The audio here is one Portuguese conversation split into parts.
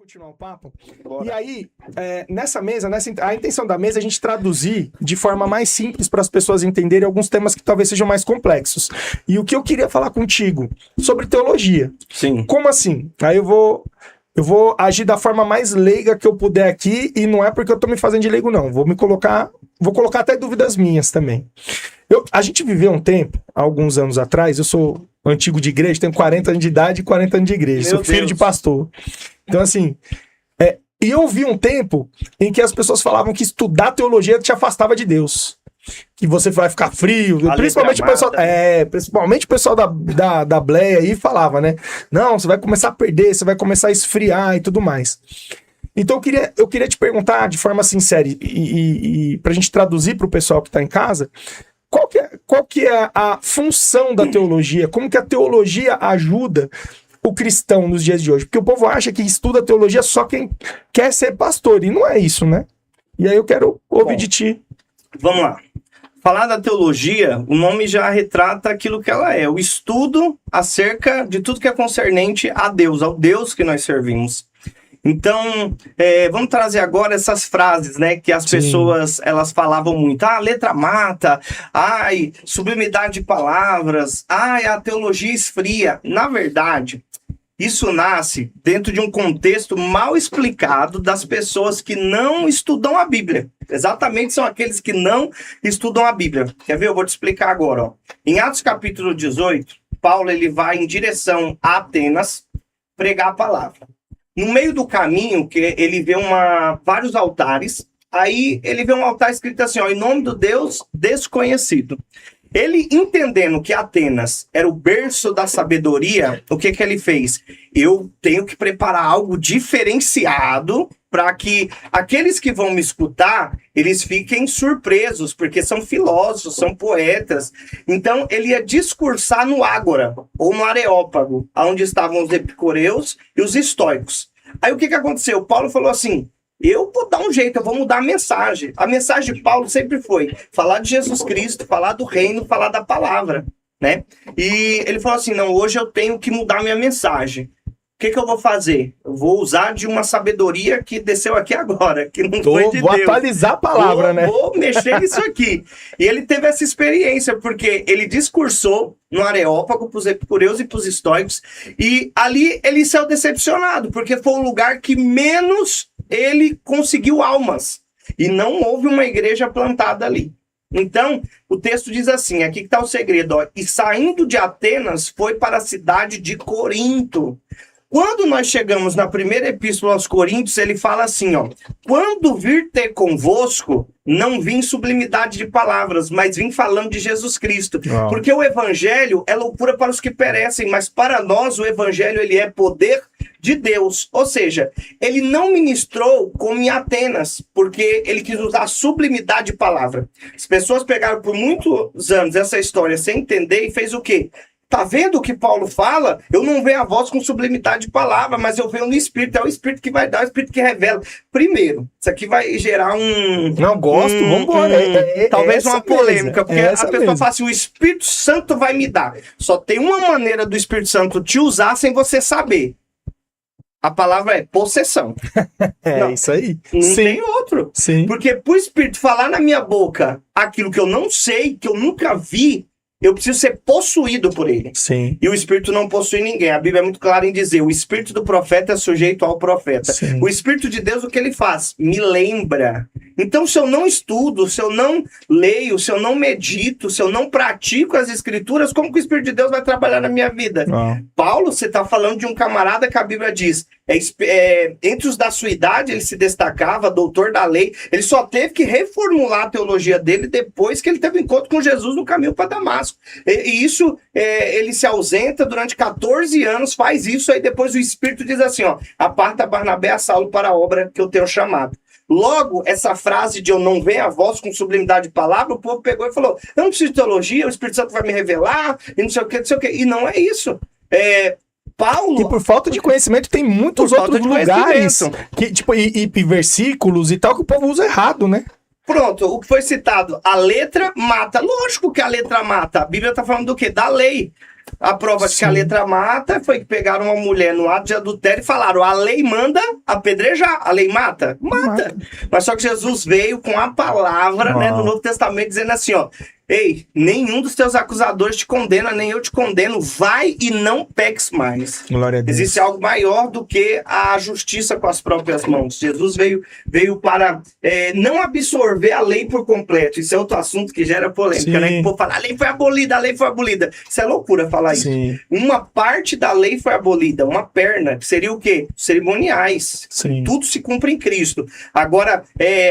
continuar o papo? Bora. E aí, nessa mesa, a intenção da mesa é a gente traduzir de forma mais simples para as pessoas entenderem alguns temas que talvez sejam mais complexos. E o que eu queria falar contigo sobre teologia. Sim. Como assim? Aí eu vou agir da forma mais leiga que eu puder aqui, e não é porque eu tô me fazendo de leigo, não. Vou colocar até dúvidas minhas também. A gente viveu um tempo, há alguns anos atrás, eu sou antigo de igreja, tenho 40 anos de idade e 40 anos de igreja. Sou filho de pastor. Então, assim, e eu vi um tempo em que as pessoas falavam que estudar teologia te afastava de Deus. Que você vai ficar frio. Principalmente o pessoal da Bleia aí falava, né? Não, você vai começar a perder, você vai começar a esfriar e tudo mais. Então eu queria te perguntar de forma sincera e pra gente traduzir pro pessoal que tá em casa, qual que é a função da teologia? Como que a teologia ajuda o cristão nos dias de hoje? Porque o povo acha que estuda teologia só quem quer ser pastor, e não é isso, né? E aí eu quero ouvir de ti. Vamos lá. Falar da teologia, o nome já retrata aquilo que ela é, o estudo acerca de tudo que é concernente a Deus, ao Deus que nós servimos. Então, vamos trazer agora essas frases, né, que as pessoas, elas falavam muito. Ah, a letra mata, ai, sublimidade de palavras, ai, a teologia esfria. Na verdade, isso nasce dentro de um contexto mal explicado das pessoas que não estudam a Bíblia. Exatamente, são aqueles que não estudam a Bíblia. Quer ver? Eu vou te explicar agora. Ó. Em Atos capítulo 18, Paulo ele vai em direção a Atenas pregar a palavra. No meio do caminho, que ele vê vários altares, aí ele vê um altar escrito assim, ó, em nome do Deus desconhecido. Ele, entendendo que Atenas era o berço da sabedoria, o que ele fez? Eu tenho que preparar algo diferenciado para que aqueles que vão me escutar, eles fiquem surpresos, porque são filósofos, são poetas. Então, ele ia discursar no Ágora, ou no Areópago, onde estavam os epicureus e os estoicos. Aí, o que aconteceu? Paulo falou assim, eu vou dar um jeito, eu vou mudar a mensagem. A mensagem de Paulo sempre foi falar de Jesus Cristo, falar do reino, falar da palavra, né? E ele falou assim, não, hoje eu tenho que mudar minha mensagem. O que eu vou fazer? Eu vou usar de uma sabedoria que desceu aqui agora, que não foi de Deus. Vou atualizar a palavra, né? Vou mexer nisso aqui. E ele teve essa experiência, porque ele discursou no Areópago para os epicureus e para os estoicos, e ali ele saiu decepcionado, porque foi o lugar que menos ele conseguiu almas. E não houve uma igreja plantada ali. Então, o texto diz assim, aqui que está o segredo, ó, e saindo de Atenas, foi para a cidade de Corinto. Quando nós chegamos na primeira epístola aos Coríntios, ele fala assim, ó, quando vir ter convosco, não vim sublimidade de palavras, mas vim falando de Jesus Cristo. Uau. Porque o evangelho é loucura para os que perecem, mas para nós o evangelho ele é poder de Deus. Ou seja, ele não ministrou como em Atenas, porque ele quis usar sublimidade de palavra. As pessoas pegaram por muitos anos essa história sem entender e fez o quê? Tá vendo o que Paulo fala? Eu não venho a voz com sublimidade de palavra, mas eu venho no Espírito. É o Espírito que vai dar, o Espírito que revela. Primeiro, isso aqui vai gerar Não gosto, vamos embora. Talvez uma polêmica, porque a pessoa mesmo. fala assim, o Espírito Santo vai me dar. Só tem uma maneira do Espírito Santo te usar sem você saber. A palavra é possessão. Não, isso aí. Não tem outro. Sim. Porque pro Espírito falar na minha boca aquilo que eu não sei, que eu nunca vi, eu preciso ser possuído por ele. Sim. E o Espírito não possui ninguém. A Bíblia é muito clara em dizer, o Espírito do profeta é sujeito ao profeta. Sim. O Espírito de Deus, o que ele faz? Me lembra. Então, se eu não estudo, se eu não leio, se eu não medito, se eu não pratico as Escrituras, como que o Espírito de Deus vai trabalhar na minha vida? Paulo, você está falando de um camarada que a Bíblia diz, entre os da sua idade, ele se destacava, doutor da lei, ele só teve que reformular a teologia dele depois que ele teve um encontro com Jesus no caminho para Damasco. E isso, ele se ausenta durante 14 anos, faz isso, aí depois o Espírito diz assim, ó, aparta Barnabé a Saulo para a obra que eu tenho chamado. Logo, essa frase de eu não venho a voz com sublimidade de palavra, o povo pegou e falou, eu não preciso de teologia, o Espírito Santo vai me revelar, e não sei o que, não sei o que. E não é isso. Paulo... E por falta de conhecimento tem muitos outros lugares, que, tipo, e versículos e tal, que o povo usa errado, né? Pronto, o que foi citado, a letra mata. Lógico que a letra mata. A Bíblia está falando do quê? Da lei. A prova de que a Sim. letra mata foi que pegaram uma mulher no ato de adultério e falaram: a lei manda apedrejar, a lei mata? Mata. Mas só que Jesus veio com a palavra, né, do Novo Testamento dizendo assim, ó: ei, nenhum dos teus acusadores te condena, nem eu te condeno, vai e não peques mais. Glória a Deus. Existe algo maior do que a justiça com as próprias mãos. Jesus veio para não absorver a lei por completo. Isso é outro assunto que gera polêmica, Sim. né? Que o povo fala: a lei foi abolida, a lei foi abolida. Isso é loucura falar Sim. isso. Uma parte da lei foi abolida, uma perna, que seria o quê? Cerimoniais. Sim. Tudo se cumpre em Cristo. Agora,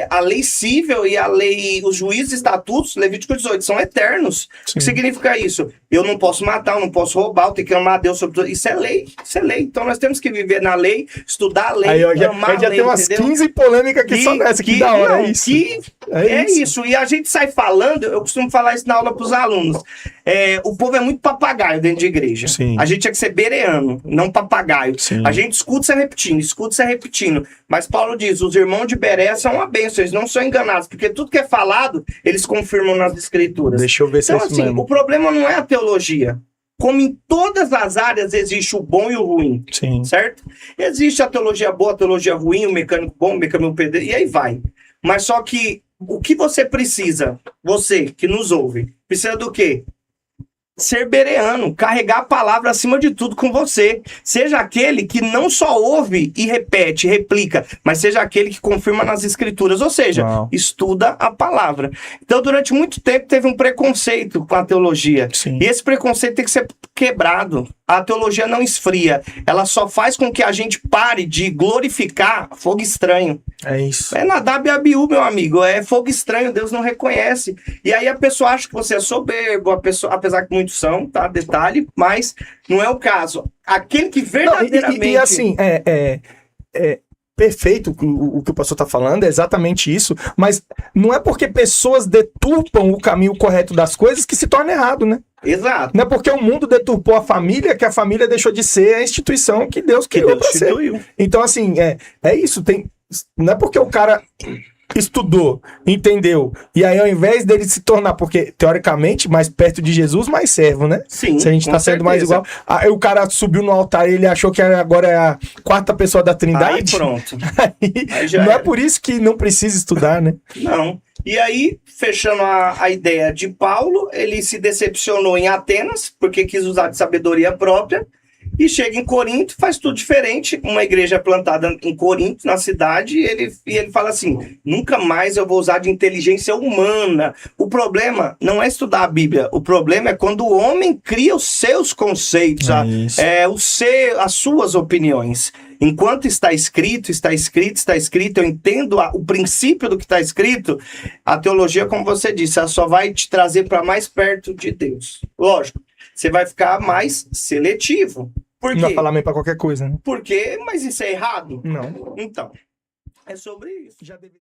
a lei cível e a lei, os juízes e estatutos, Levítico 18, são eternos. O Sim. que significa isso? Eu não posso matar, eu não posso roubar, eu tenho que amar a Deus sobre tudo. Isso é lei, isso é lei. Então nós temos que viver na lei, estudar a lei, Aí, ó, já amar a tem lei, umas entendeu? 15 polêmicas aqui só nessa, que da hora, não, é isso. É isso. E a gente sai falando, eu costumo falar isso na aula para os alunos. O povo é muito papagaio dentro de igreja. Sim. A gente tinha que ser bereano, não papagaio. Sim. A gente escuta se repetindo. Mas Paulo diz: os irmãos de Bereia são uma bênção, eles não são enganados, porque tudo que é falado, eles confirmam nas escrituras. Deixa eu ver se Então, é isso assim, mesmo. o problema não é a teologia. Como em todas as áreas existe o bom e o ruim, Sim. certo? Existe a teologia boa, a teologia ruim, o mecânico bom, o mecânico pedreiro, e aí vai. Mas só que o que você precisa, você que nos ouve, precisa do quê? Ser bereano, carregar a palavra acima de tudo com você. Seja aquele que não só ouve e repete, replica, mas seja aquele que confirma nas escrituras, ou seja, Uau. estuda a palavra. Então, durante muito tempo, teve um preconceito com a teologia. Sim. E esse preconceito tem que ser quebrado. A teologia não esfria, ela só faz com que a gente pare de glorificar fogo estranho. É isso. É Nadab e Abiú, meu amigo. É fogo estranho, Deus não reconhece. E aí a pessoa acha que você é soberbo, apesar que muitos são, tá? Detalhe, mas não é o caso. Aquele que verdadeiramente... E assim, perfeito o que o pastor está falando, é exatamente isso, mas não é porque pessoas deturpam o caminho correto das coisas que se torna errado, né? Exato. Não é porque o mundo deturpou a família que a família deixou de ser a instituição que Deus criou para ser. Então, assim, é isso. Não é porque o cara estudou, entendeu, e aí ao invés dele se tornar, porque teoricamente mais perto de Jesus, mais servo, né? Sim, se a gente tá sendo mais igual, aí o cara subiu no altar e ele achou que agora é a quarta pessoa da Trindade. Aí pronto. Aí não é por isso que não precisa estudar, né? Não. E aí, fechando a ideia de Paulo, ele se decepcionou em Atenas, porque quis usar de sabedoria própria, e chega em Corinto, faz tudo diferente, uma igreja plantada em Corinto, na cidade, e ele fala assim: nunca mais eu vou usar de inteligência humana. O problema não é estudar a Bíblia, o problema é quando o homem cria os seus conceitos, as suas opiniões. Enquanto está escrito, eu entendo o princípio do que está escrito, a teologia, como você disse, ela só vai te trazer para mais perto de Deus. Lógico, você vai ficar mais seletivo. Por quê? Não vai falar meio para qualquer coisa, né? Porque, mas isso é errado? Não. Então, é sobre isso.